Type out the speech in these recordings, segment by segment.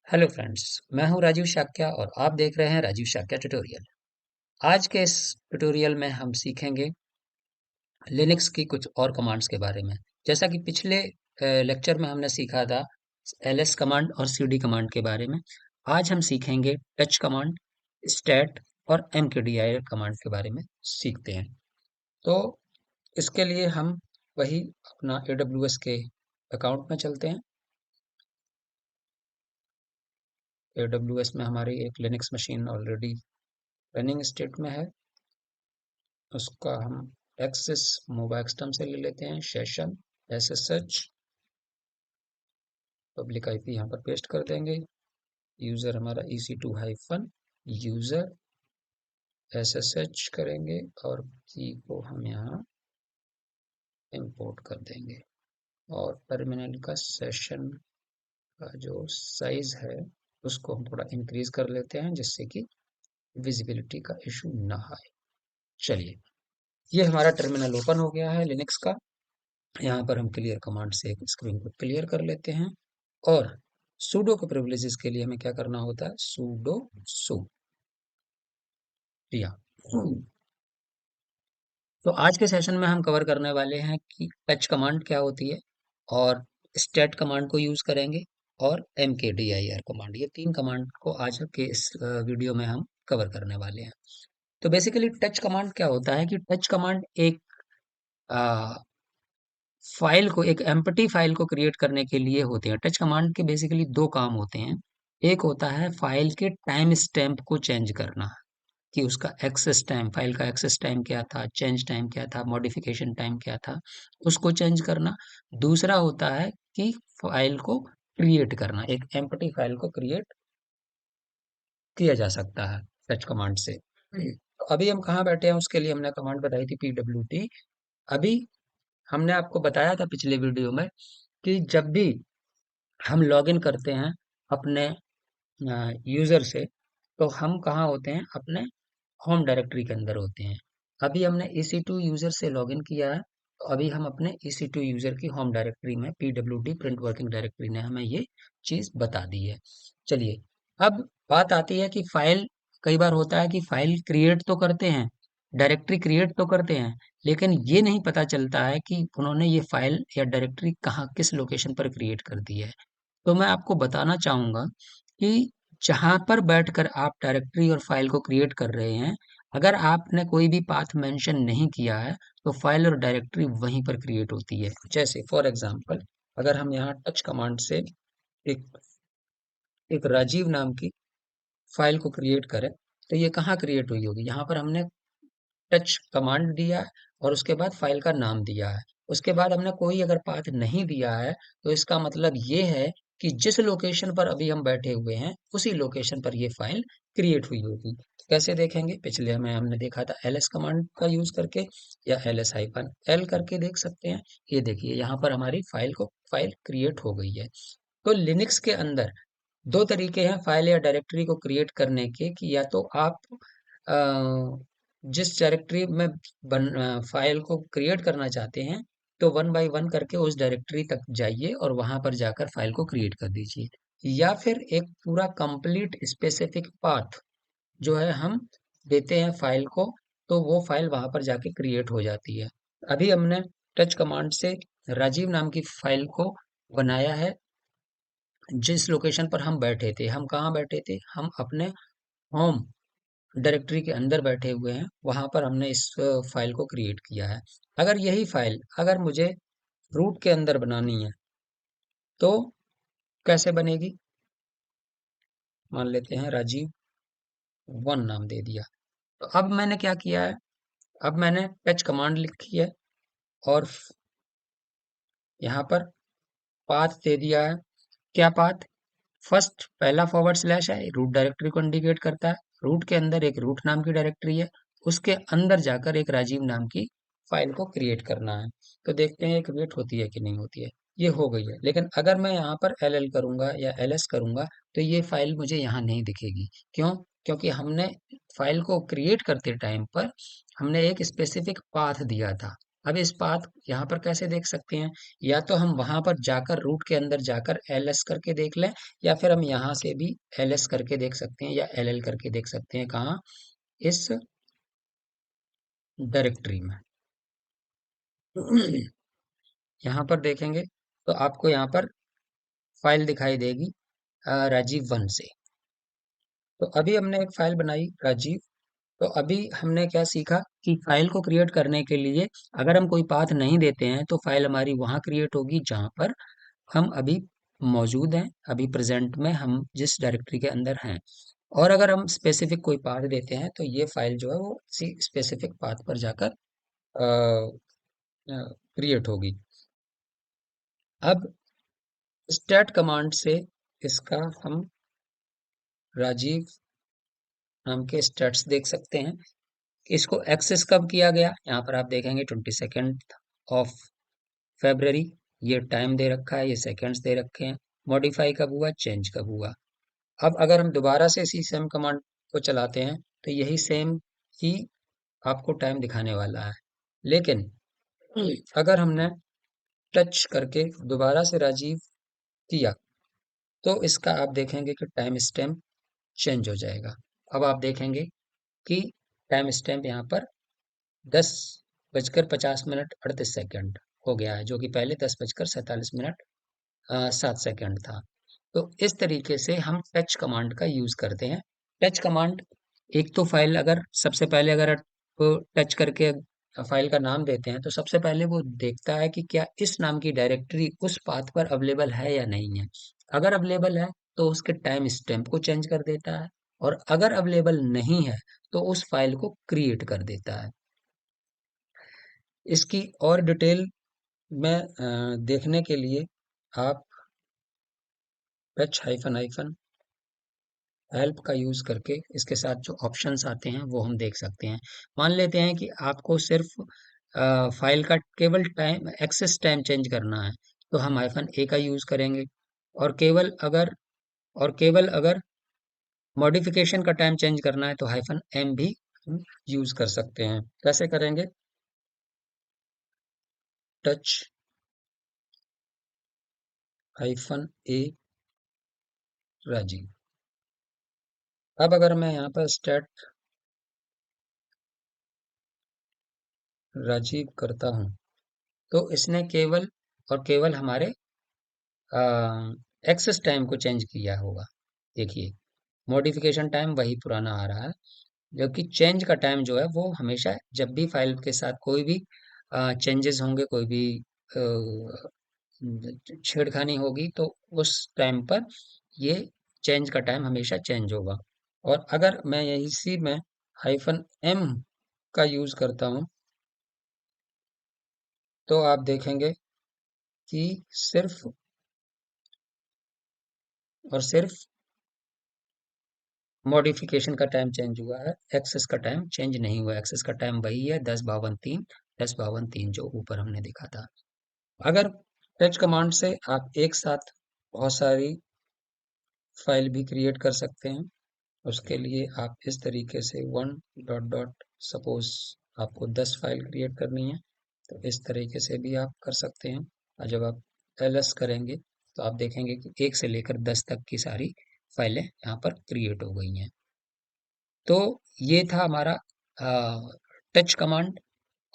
Hello friends. मैं हूं राजीव शाक्या और आप देख रहे हैं राजीव शाक्या ट्यूटोरियल। आज के इस ट्यूटोरियल में हम सीखेंगे लिनक्स की कुछ और कमांड्स के बारे में। जैसा कि पिछले लेक्चर में हमने सीखा था ls कमांड और cd कमांड के बारे में, आज हम सीखेंगे टच कमांड, स्टैट और mkdir कमांड के बारे में सीखते हैं। तो इसके लिए हम वही अपना AWS के अकाउंट में चलते हैं। AWS में हमारी एक Linux machine already running state में है। उसका हम एक्सेस मोबा एक्सटर्म से ले लेते हैं, सेशन SSH, पब्लिक IP यहाँ पर पेस्ट कर देंगे। यूज़र हमारा EC2 हाइफन यूज़र SSH करेंगे और की को हम यहाँ इंपोर्ट कर देंगे। और टर्मिनल का सेशन का जो साइज है उसको हम थोड़ा इंक्रीज कर लेते हैं जिससे कि विजिबिलिटी का इशू ना आए। चलिए, ये हमारा टर्मिनल ओपन हो गया है लिनक्स का। यहाँ पर हम क्लियर कमांड से एक स्क्रीन को क्लियर कर लेते हैं और सूडो के प्रिविलेजेस के लिए हमें क्या करना होता है, सूडो सू दिया। तो आज के सेशन में हम कवर करने वाले हैं कि टच कमांड क्या होती है और स्टैट कमांड को यूज करेंगे और mkdir कमांड। ये तीन कमांड को आज के इस वीडियो में हम कवर करने वाले हैं। तो बेसिकली टच कमांड क्या होता है कि टच कमांड एक फाइल को, एक एम्प्टी फाइल को क्रिएट करने के लिए होते हैं। टच कमांड के बेसिकली दो काम होते हैं। एक होता है फाइल के टाइम स्टैम्प को चेंज करना, कि उसका एक्सेस टाइम, फाइल का एक्सेस टाइम क्या था, चेंज टाइम क्या था, मॉडिफिकेशन टाइम क्या था, उसको चेंज करना। दूसरा होता है कि फाइल को क्रिएट करना, एक एम्प्टी फाइल को क्रिएट किया जा सकता है टच कमांड से। तो अभी हम कहाँ बैठे हैं, उसके लिए हमने कमांड बताई थी pwd। अभी हमने आपको बताया था पिछले वीडियो में कि जब भी हम लॉगिन करते हैं अपने यूजर से, तो हम कहाँ होते हैं, अपने होम डायरेक्टरी के अंदर होते हैं। अभी हमने EC2 यूजर से लॉगिन किया है, तो अभी हम अपने EC2 यूजर की होम डायरेक्टरी में pwd प्रिंट वर्किंग डायरेक्टरी ने हमें ये चीज बता दी है। चलिए, अब बात आती है कि फाइल, कई बार होता है कि फाइल क्रिएट तो करते हैं, डायरेक्टरी क्रिएट तो करते हैं, लेकिन ये नहीं पता चलता है कि उन्होंने ये फाइल या डायरेक्टरी कहाँ, किस लोकेशन पर क्रिएट कर दी है। तो मैं आपको बताना चाहूंगा कि जहां पर बैठकर आप डायरेक्टरी और फाइल को क्रिएट कर रहे हैं, अगर आपने कोई भी पाथ मेंशन नहीं किया है, तो फाइल और डायरेक्टरी वहीं पर क्रिएट होती है। जैसे फॉर एग्जांपल, अगर हम यहाँ टच कमांड से एक एक राजीव नाम की फाइल को क्रिएट करें, तो ये कहाँ क्रिएट हुई होगी, यहाँ पर हमने टच कमांड दिया है और उसके बाद फाइल का नाम दिया है। उसके बाद हमने कोई अगर पाथ नहीं दिया है, तो इसका मतलब ये है कि जिस लोकेशन पर अभी हम बैठे हुए हैं उसी लोकेशन पर ये फाइल क्रिएट हुई होगी। तो कैसे देखेंगे, पिछले हमें हमने देखा था ls कमांड का यूज करके, या ls-l करके देख सकते हैं। ये देखिए, यहाँ पर हमारी फाइल क्रिएट हो गई है। तो लिनक्स के अंदर दो तरीके हैं फाइल या डायरेक्टरी को क्रिएट करने के, कि या तो आप जिस डायरेक्टरी में फाइल को क्रिएट करना चाहते हैं, तो वन बाय वन करके उस डायरेक्टरी तक जाइए और वहां पर जाकर फाइल को क्रिएट कर दीजिए। या फिर एक पूरा कंप्लीट स्पेसिफिक पाथ जो है हम देते हैं फाइल को, तो वो फाइल वहां पर जाके क्रिएट हो जाती है। अभी हमने टच कमांड से राजीव नाम की फाइल को बनाया है। जिस लोकेशन पर हम बैठे थे, हम कहाँ बैठे थे, हम अपने होम डायरेक्टरी के अंदर बैठे हुए हैं, वहां पर हमने इस फाइल को क्रिएट किया है। अगर यही फाइल अगर मुझे रूट के अंदर बनानी है, तो कैसे बनेगी, मान लेते हैं राजीव 1 नाम दे दिया। तो अब मैंने क्या किया है, अब मैंने टच कमांड लिखी है और यहाँ पर पाथ दे दिया है। क्या पाथ, फर्स्ट पहला फॉरवर्ड स्लैश है, रूट डायरेक्टरी को इंडिकेट करता है। रूट के अंदर एक रूट नाम की डायरेक्टरी है, उसके अंदर जाकर एक राजीव नाम की फाइल को क्रिएट करना है। तो देखते हैं ये क्रिएट होती है कि नहीं होती है। ये हो गई है, लेकिन अगर मैं यहाँ पर ll करूंगा या ls करूंगा, तो ये फाइल मुझे यहाँ नहीं दिखेगी। क्यों? क्योंकि हमने फाइल को क्रिएट करते टाइम पर हमने एक स्पेसिफिक पाथ दिया था, अब इस पाथ यहाँ पर कैसे देख सकते हैं? या तो हम वहां पर जाकर रूट के अंदर जाकर ls करके देख लें, या फिर हम यहाँ से भी ls करके देख सकते हैं या ll करके देख सकते हैं। कहाँ? इस डायरेक्टरी में। यहाँ पर देखेंगे तो आपको यहाँ पर फाइल दिखाई देगी राजीव 1 से। तो अभी हमने एक फाइल बनाई राजीव। तो अभी हमने क्या सीखा कि फाइल को क्रिएट करने के लिए अगर हम कोई पाथ नहीं देते हैं तो फाइल हमारी वहां क्रिएट होगी जहां पर हम अभी मौजूद हैं, अभी प्रेजेंट में हम जिस डायरेक्टरी के अंदर हैं। और अगर हम स्पेसिफिक कोई पाथ देते हैं तो ये फाइल जो है वो उसी स्पेसिफिक पाथ पर जाकर क्रिएट होगी। अब स्टैट कमांड से इसका हम राजीव नाम के स्टैट्स देख सकते हैं। इसको एक्सेस कब किया गया, यहाँ पर आप देखेंगे 22 ऑफ फेब्रवरी, ये टाइम दे रखा है, ये सेकंड्स दे रखे हैं। मॉडिफाई कब हुआ, चेंज कब हुआ। अब अगर हम दोबारा से इसी सेम कमांड को चलाते हैं तो यही सेम ही आपको टाइम दिखाने वाला है। लेकिन अगर हमने टच करके दोबारा से राजीव किया तो इसका आप देखेंगे कि टाइम स्टैम्प चेंज हो जाएगा। अब आप देखेंगे कि टाइम स्टैम्प यहाँ पर 10:50 38 हो गया है, जो कि पहले 10:47 था। तो इस तरीके से हम टच कमांड का यूज करते हैं। टच कमांड एक तो फाइल अगर सबसे पहले अगर आप टच करके फाइल का नाम देते हैं तो सबसे पहले वो देखता है कि क्या इस नाम की डायरेक्टरी उस पाथ पर अवेलेबल है या नहीं है। अगर अवेलेबल है तो उसके टाइम स्टैम्प को चेंज कर देता है, और अगर अवेलेबल नहीं है तो उस फाइल को क्रिएट कर देता है। इसकी और डिटेल में देखने के लिए आप h-हाइफन हेल्प का यूज करके इसके साथ जो ऑप्शंस आते हैं वो हम देख सकते हैं। मान लेते हैं कि आपको सिर्फ फाइल का केवल टाइम एक्सेस टाइम चेंज करना है तो हम -a का यूज करेंगे। और केवल अगर मॉडिफिकेशन का टाइम चेंज करना है तो -m भी हम यूज कर सकते हैं। कैसे करेंगे? Touch -a Rajiv. अब अगर मैं यहाँ पर स्टार्ट राजीव करता हूँ तो इसने केवल और केवल हमारे एक्सेस टाइम को चेंज किया होगा। देखिए, मॉडिफिकेशन टाइम वही पुराना आ रहा है, जबकि चेंज का टाइम जो है वो हमेशा जब भी फाइल के साथ कोई भी चेंजेस होंगे, कोई भी छेड़खानी होगी तो उस टाइम पर ये चेंज का टाइम हमेशा चेंज होगा। और अगर मैं इसी में -m का यूज करता हूँ तो आप देखेंगे कि सिर्फ और सिर्फ मॉडिफिकेशन का टाइम चेंज हुआ है, एक्सेस का टाइम चेंज नहीं हुआ। एक्सेस का टाइम वही है 10:52 जो ऊपर हमने देखा था। अगर टच कमांड से आप एक साथ बहुत सारी फाइल भी क्रिएट कर सकते हैं। उसके लिए आप इस तरीके से वन डॉट डॉट सपोज आपको 10 फाइल क्रिएट करनी है तो इस तरीके से भी आप कर सकते हैं। और जब आप ls करेंगे तो आप देखेंगे कि 1 से लेकर 10 तक की सारी फाइलें यहाँ पर क्रिएट हो गई हैं। तो ये था हमारा टच कमांड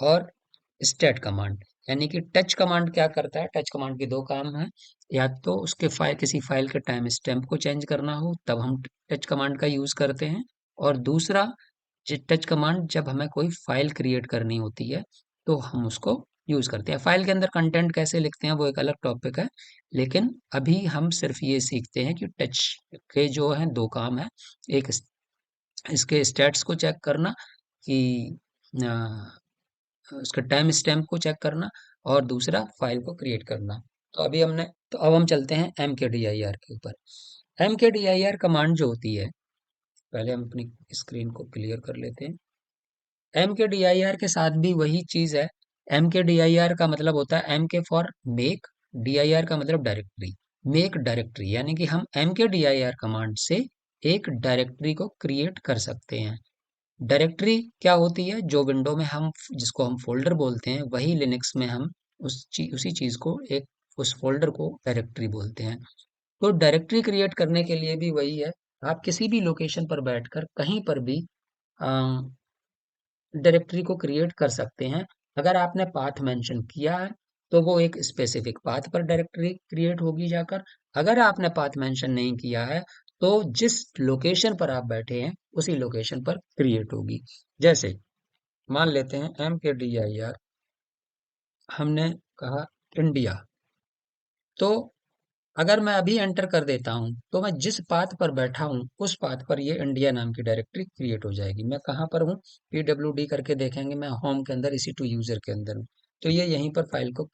और स्टैट कमांड। यानी कि टच कमांड क्या करता है, टच कमांड के दो काम हैं। या तो उसके फाइल किसी फाइल के टाइम स्टैम्प को चेंज करना हो तब हम टच कमांड का यूज करते हैं, और दूसरा टच कमांड जब हमें कोई फाइल क्रिएट करनी होती है तो हम उसको यूज करते हैं। फाइल के अंदर कंटेंट कैसे लिखते हैं वो एक अलग टॉपिक है, लेकिन अभी हम सिर्फ ये सीखते हैं कि टच के जो हैं दो काम है। एक इसके स्टेट्स को चेक करना कि उसका टाइम स्टैम्प को चेक करना, और दूसरा फाइल को क्रिएट करना। तो अब हम चलते हैं mkdir के ऊपर। mkdir कमांड जो होती है, पहले हम अपनी स्क्रीन को क्लियर कर लेते हैं। mkdir के साथ भी वही चीज है। mkdir का मतलब होता है mk फॉर मेक, dir का मतलब डायरेक्टरी। मेक डायरेक्टरी यानी कि हम mkdir कमांड से एक डायरेक्टरी को क्रिएट कर सकते हैं। डायरेक्टरी क्या होती है? जो विंडो में हम जिसको हम फोल्डर बोलते हैं, वही लिनक्स में हम उसी चीज को एक उस फोल्डर को डायरेक्टरी बोलते हैं। तो डायरेक्टरी क्रिएट करने के लिए भी वही है, आप किसी भी लोकेशन पर बैठकर कहीं पर भी डायरेक्टरी को क्रिएट कर सकते हैं। अगर आपने पाथ मेंशन किया है तो वो एक स्पेसिफिक पाथ पर डायरेक्टरी क्रिएट होगी जाकर। अगर आपने पाथ मेंशन नहीं किया है तो जिस लोकेशन पर आप बैठे हैं उसी लोकेशन पर क्रिएट होगी। जैसे मान लेते हैं MKDIR, हमने कहा इंडिया, तो अगर मैं अभी एंटर कर देता हूं तो मैं जिस पाथ पर बैठा हूं उस पाथ पर ये इंडिया नाम की डायरेक्टरी क्रिएट हो जाएगी। मैं कहाँ पर हूँ? PWD करके देखेंगे, मैं होम के अंदर EC2 यूजर के अंदर हूँ। तो ये यहीं पर फाइल को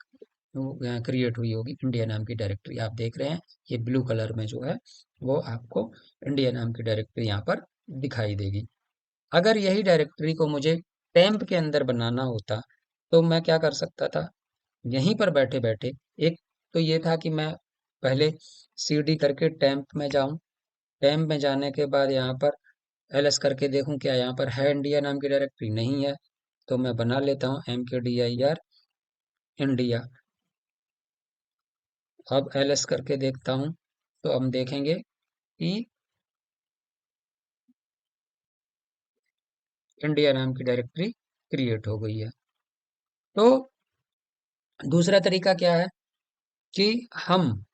क्रिएट हुई होगी, इंडिया नाम की डायरेक्टरी आप देख रहे हैं। ये ब्लू कलर में जो है वो आपको इंडिया नाम की डायरेक्टरी यहाँ पर दिखाई देगी। अगर यही डायरेक्टरी को मुझे टेम्प के अंदर बनाना होता तो मैं क्या कर सकता था? यहीं पर बैठे बैठे, एक तो ये था कि मैं पहले CD करके टेम्प में जाऊं, टेम्प में जाने के बाद यहाँ पर LS करके देखूं क्या यहाँ पर है इंडिया नाम की डायरेक्टरी। नहीं है, तो मैं बना लेता हूँ MKDIR इंडिया। अब LS करके देखता हूँ तो हम देखेंगे कि इंडिया नाम की डायरेक्टरी क्रिएट हो गई है। तो दूसरा तरीका क्या है कि हम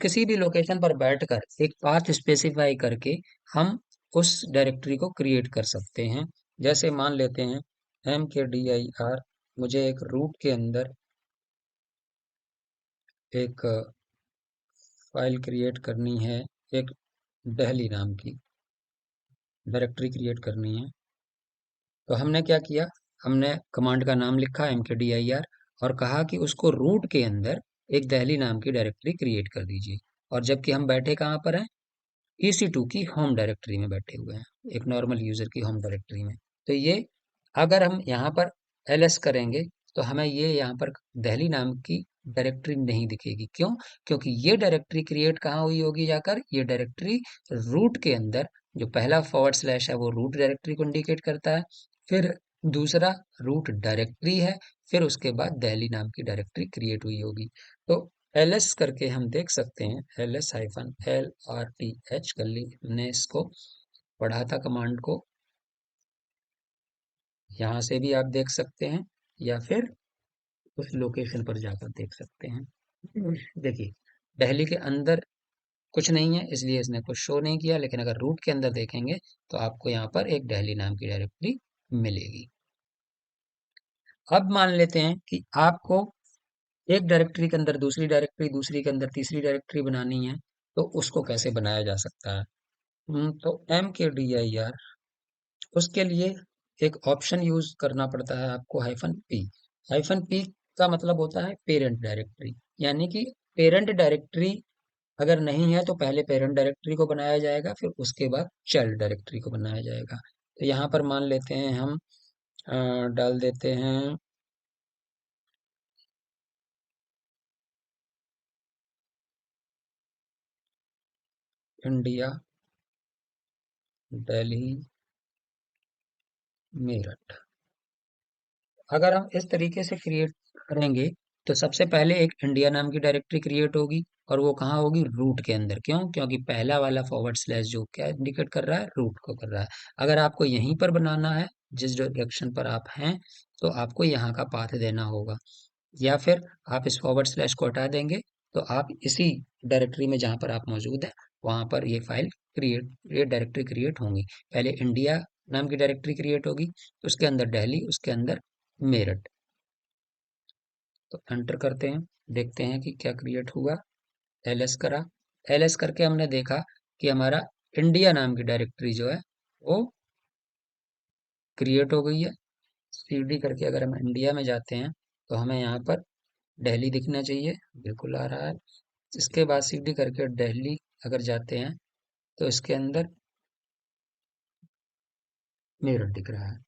किसी भी लोकेशन पर बैठकर एक पाथ स्पेसिफाई करके हम उस डायरेक्टरी को क्रिएट कर सकते हैं। जैसे मान लेते हैं MKDIR, मुझे एक रूट के अंदर एक फाइल क्रिएट करनी है, एक दिल्ली नाम की डायरेक्टरी क्रिएट करनी है। तो हमने क्या किया? हमने कमांड का नाम लिखा MKDIR और कहा कि उसको रूट के अंदर एक दिल्ली नाम की डायरेक्टरी क्रिएट कर दीजिए। और जबकि हम बैठे कहाँ पर हैं? EC2 की होम डायरेक्टरी में बैठे हुए हैं, एक नॉर्मल यूजर की होम डायरेक्टरी में। तो ये अगर हम यहाँ पर LS करेंगे तो हमें ये यहाँ पर दिल्ली नाम की डायरेक्टरी नहीं दिखेगी। क्यों? क्योंकि ये डायरेक्टरी क्रिएट कहाँ हुई होगी जाकर? ये डायरेक्टरी रूट के अंदर, जो पहला फॉरवर्ड स्लैश है वो रूट डायरेक्टरी को इंडिकेट करता है, फिर दूसरा रूट डायरेक्टरी है, फिर उसके बाद दिल्ली नाम की डायरेक्टरी क्रिएट हुई होगी। तो LS करके हम देख सकते हैं, LS-LRTH कर ली, हमने इसको पढ़ा था कमांड को, यहाँ से भी आप देख सकते हैं या फिर उस लोकेशन पर जाकर देख सकते हैं। देखिए, दिल्ली के अंदर कुछ नहीं है इसलिए इसने कुछ शो नहीं किया, लेकिन अगर रूट के अंदर देखेंगे तो आपको यहाँ पर एक दिल्ली नाम की डायरेक्टरी मिलेगी। अब मान लेते हैं कि आपको एक डायरेक्टरी के अंदर दूसरी डायरेक्टरी, दूसरी के अंदर तीसरी डायरेक्टरी बनानी है, तो उसको कैसे बनाया जा सकता है? तो MKDIR, उसके लिए एक ऑप्शन यूज करना पड़ता है आपको, -P। -P का मतलब होता है पेरेंट डायरेक्टरी, यानी कि पेरेंट डायरेक्टरी अगर नहीं है तो पहले पेरेंट डायरेक्टरी को बनाया जाएगा, फिर उसके बाद चाइल्ड डायरेक्टरी को बनाया जाएगा। तो यहाँ पर मान लेते हैं हम डाल देते हैं इंडिया, दिल्ली, मेरठ। अगर हम इस तरीके से क्रिएट करेंगे तो सबसे पहले एक इंडिया नाम की डायरेक्टरी क्रिएट होगी, और वो कहाँ होगी? रूट के अंदर। क्यों? क्योंकि पहला वाला फॉरवर्ड स्लैश जो क्या इंडिकेट कर रहा है? रूट को कर रहा है। अगर आपको यहीं पर बनाना है, जिस डायरेक्शन पर आप हैं, तो आपको यहाँ का पाथ देना होगा, या फिर आप इस फॉरवर्ड स्लैश को हटा देंगे तो आप इसी डायरेक्टरी में जहाँ पर आप मौजूद है वहां पर ये डायरेक्टरी क्रिएट होंगी। पहले इंडिया नाम की डायरेक्टरी क्रिएट होगी, उसके अंदर दिल्ली, उसके अंदर मेरठ। तो एंटर करते हैं, देखते हैं कि क्या क्रिएट हुआ। LS करा, LS करके हमने देखा कि हमारा इंडिया नाम की डायरेक्टरी जो है वो क्रिएट हो गई है। CD करके अगर हम इंडिया में जाते हैं तो हमें यहाँ पर दिल्ली दिखना चाहिए, बिल्कुल आ रहा है। इसके बाद CD करके दिल्ली अगर जाते हैं तो इसके अंदर मेरठ दिख रहा है।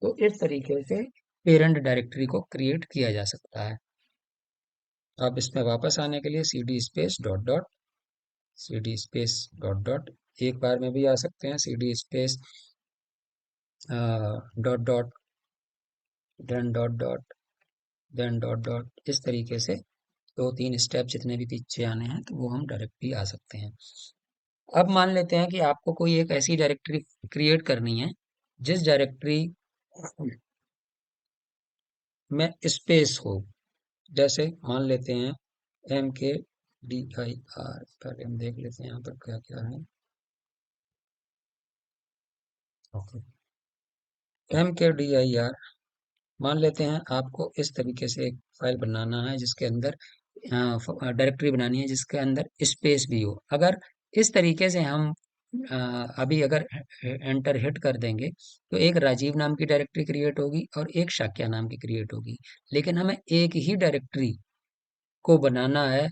तो इस तरीके से पेरेंट डायरेक्टरी को क्रिएट किया जा सकता है। अब इसमें वापस आने के लिए CD space dot dot, CD space dot dot, एक बार में भी आ सकते हैं, CD space dot dot then dot dot then dot dot, इस तरीके से 2-3 स्टेप जितने भी पीछे आने हैं तो वो हम डायरेक्टली आ सकते हैं। अब मान लेते हैं कि आपको कोई एक ऐसी डायरेक्टरी क्रिएट करनी है जिस डायरेक्टरी में स्पेस हो। जैसे मान लेते हैं MKDIR, पहले हम देख लेते हैं यहाँ पर क्या क्या है। ओके, MKDIR मान लेते हैं आपको इस तरीके से एक फाइल बनाना है जिसके अंदर डायरेक्टरी बनानी है जिसके अंदर स्पेस भी हो। अगर इस तरीके से हम अ, अभी अगर एंटर हिट कर देंगे तो एक राजीव नाम की डायरेक्टरी क्रिएट होगी और एक शाक्या नाम की क्रिएट होगी, लेकिन हमें एक ही डायरेक्टरी को बनाना है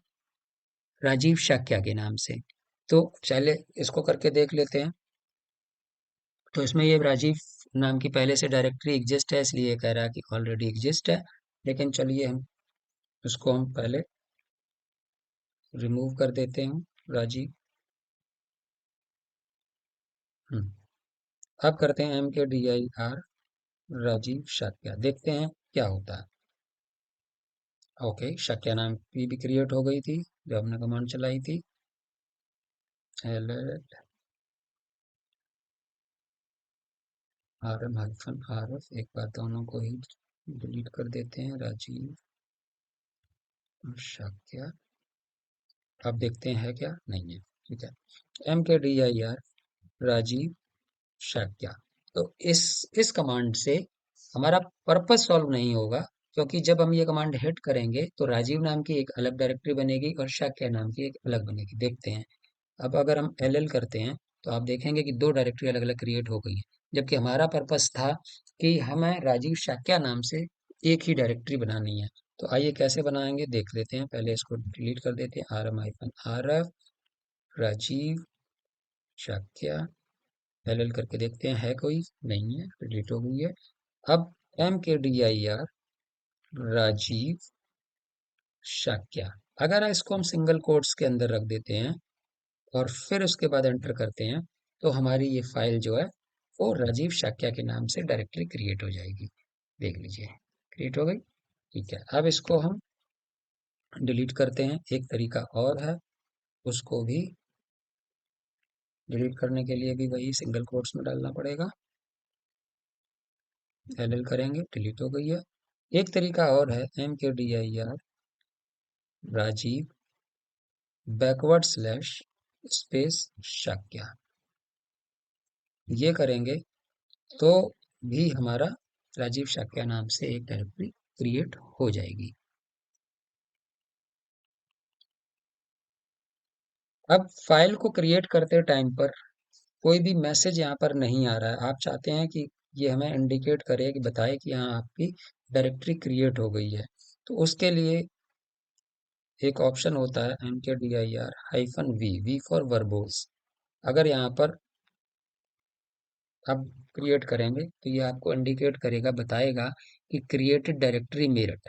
राजीव शाक्या के नाम से। तो चले इसको करके देख लेते हैं। तो इसमें ये राजीव नाम की पहले से डायरेक्टरी एग्जिस्ट है, इसलिए ये कह रहा है कि ऑलरेडी एग्जिस्ट है। लेकिन चलिए हम उसको हम पहले रिमूव कर देते हैं, राजीव। अब करते हैं MKDIR राजीव शाक्या, देखते हैं क्या होता है। ओके, शाक्या नाम की भी क्रिएट हो गई थी जब हमने कमांड चलाई थी। एल RM-RF, एक बार दोनों को ही डिलीट कर देते हैं, राजीव और शाक्या। अब देखते हैं है क्या, नहीं है, ठीक है। MKDIR राजीव शाक्या। तो इस कमांड से हमारा पर्पस सॉल्व नहीं होगा, क्योंकि जब हम ये कमांड हिट करेंगे तो राजीव नाम की एक अलग डायरेक्टरी बनेगी और शाक्या नाम की एक अलग बनेगी। देखते हैं। अब अगर हम LL करते हैं तो आप देखेंगे कि दो डायरेक्टरी अलग अलग क्रिएट हो गई है, जबकि हमारा पर्पस था कि हमें राजीव शाक्या नाम से एक ही डायरेक्टरी बनानी है। तो आइए कैसे बनाएंगे देख लेते हैं। पहले इसको डिलीट कर देते हैं, RM-RF राजीव शाक्या, LL करके देखते हैं है कोई, नहीं है, डिलीट हो गई है। अब MKDIR राजीव शाक्या, अगर इसको हम सिंगल कोट्स के अंदर रख देते हैं और फिर उसके बाद एंटर करते हैं तो हमारी ये फाइल जो है वो राजीव शाक्या के नाम से डायरेक्टली क्रिएट हो जाएगी। देख लीजिए, क्रिएट हो गई। ठीक है, अब इसको हम डिलीट करते हैं। एक तरीका और है, उसको भी डिलीट करने के लिए भी वही सिंगल कोट्स में डालना पड़ेगा। LL करेंगे, डिलीट हो गई है। एक तरीका और है, MKDIR Rajiv backward slash space Shakya, ये करेंगे तो भी हमारा राजीव शाक्या नाम से एक डायरेक्टरी क्रिएट हो जाएगी। अब फाइल को क्रिएट करते टाइम पर कोई भी मैसेज यहाँ पर नहीं आ रहा है। आप चाहते हैं कि ये हमें इंडिकेट करे, कि बताए कि हाँ आपकी डायरेक्टरी क्रिएट हो गई है। तो उसके लिए एक ऑप्शन होता है MKDIR-V, फॉर वर्बोस। अगर यहाँ पर अब क्रिएट करेंगे तो ये आपको इंडिकेट करेगा, बताएगा कि created directory Meerut,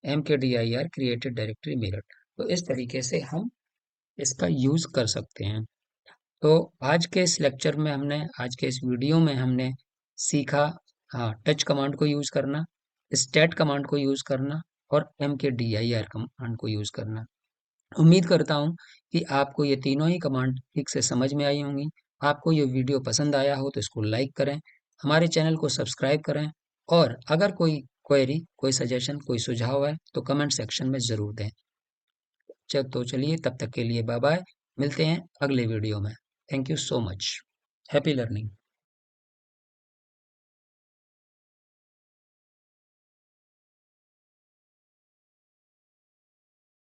MKDIR created directory Meerut. तो इस तरीके से हम इसका यूज कर सकते हैं। तो आज के इस लेक्चर में हमने, आज के इस वीडियो में हमने सीखा, हाँ, टच कमांड को यूज करना, स्टैट कमांड को यूज करना और MKDIR कमांड को यूज करना। उम्मीद करता हूँ कि आपको ये तीनों ही कमांड ठीक से समझ में आई होंगी। आपको ये वीडियो पसंद आया हो तो इसको लाइक करें, हमारे चैनल को सब्सक्राइब करें, और अगर कोई क्वेरी, कोई सजेशन, कोई सुझाव है तो कमेंट सेक्शन में ज़रूर दें। तो चलिए, तब तक के लिए बाय बाय, मिलते हैं अगले वीडियो में। Thank you so much, happy learning.